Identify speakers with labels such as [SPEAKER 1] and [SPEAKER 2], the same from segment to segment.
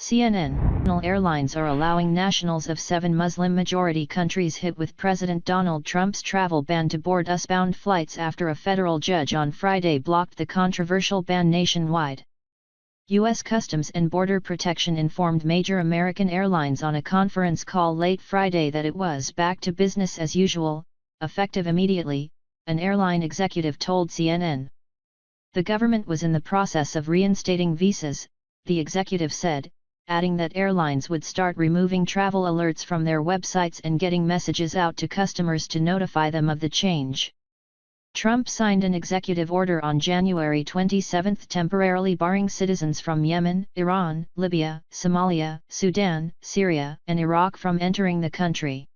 [SPEAKER 1] CNN. National airlines are allowing nationals of 7 Muslim-majority countries hit with President Donald Trump's travel ban to board US-bound flights after a federal judge on Friday blocked the controversial ban nationwide. U.S. Customs and Border Protection informed major American airlines on a conference call late Friday that it was back to business as usual, effective immediately, an airline executive told CNN. The government was in the process of reinstating visas, the executive said, adding that airlines would start removing travel alerts from their websites and getting messages out to customers to notify them of the change. Trump signed an executive order on January 27 temporarily barring citizens from Yemen, Iran, Libya, Somalia, Sudan, Syria, and Iraq from entering the country.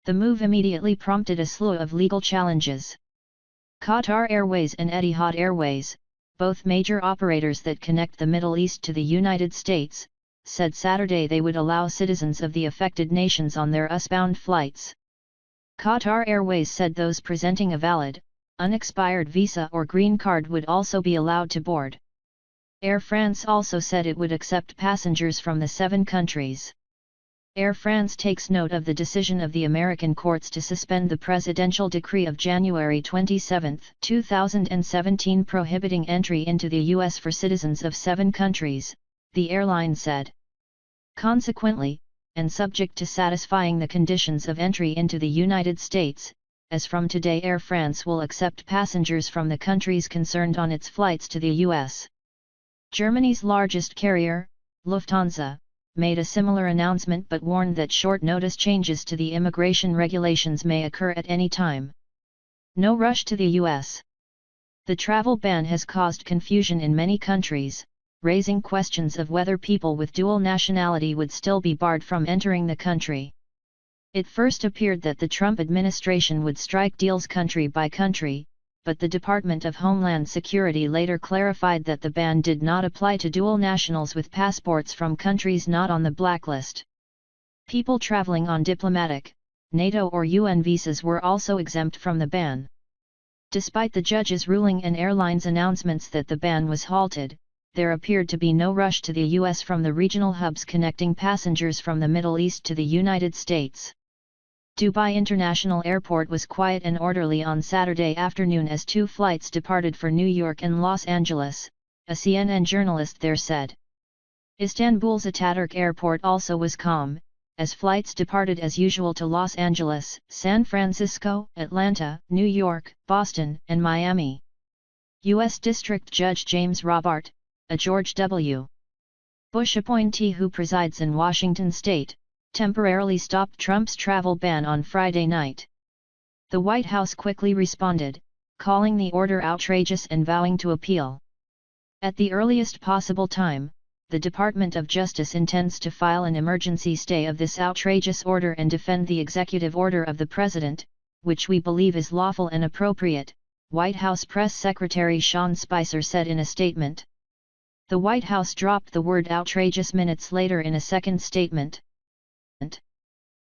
[SPEAKER 1] The move immediately prompted a slew of legal challenges. Qatar Airways and Etihad Airways, both major operators that connect the Middle East to the United States, said Saturday they would allow citizens of the affected nations on their US-bound flights. Qatar Airways said those presenting a valid, unexpired visa or green card would also be allowed to board. Air France also said it would accept passengers from the 7 countries. Air France takes note of the decision of the American courts to suspend the presidential decree of January 27, 2017 prohibiting entry into the U.S. for citizens of 7 countries, the airline said. Consequently, and subject to satisfying the conditions of entry into the United States, as from today Air France will accept passengers from the countries concerned on its flights to the U.S. Germany's largest carrier, Lufthansa, made a similar announcement but warned that short-notice changes to the immigration regulations may occur at any time. No rush to the U.S. The travel ban has caused confusion in many countries, raising questions of whether people with dual nationality would still be barred from entering the country. It first appeared that the Trump administration would strike deals country by country, but the Department of Homeland Security later clarified that the ban did not apply to dual nationals with passports from countries not on the blacklist. People traveling on diplomatic, NATO or UN visas were also exempt from the ban. Despite the judge's ruling and airlines' announcements that the ban was halted, there appeared to be no rush to the U.S. from the regional hubs connecting passengers from the Middle East to the United States. Dubai International Airport was quiet and orderly on Saturday afternoon as 2 flights departed for New York and Los Angeles, a CNN journalist there said. Istanbul's Ataturk Airport also was calm, as flights departed as usual to Los Angeles, San Francisco, Atlanta, New York, Boston, and Miami. U.S. District Judge James Robart, a George W. Bush appointee who presides in Washington state, temporarily stopped Trump's travel ban on Friday night. The White House quickly responded, calling the order outrageous and vowing to appeal. At the earliest possible time, the Department of Justice intends to file an emergency stay of this outrageous order and defend the executive order of the president, which we believe is lawful and appropriate, White House Press Secretary Sean Spicer said in a statement. The White House dropped the word outrageous minutes later in a second statement.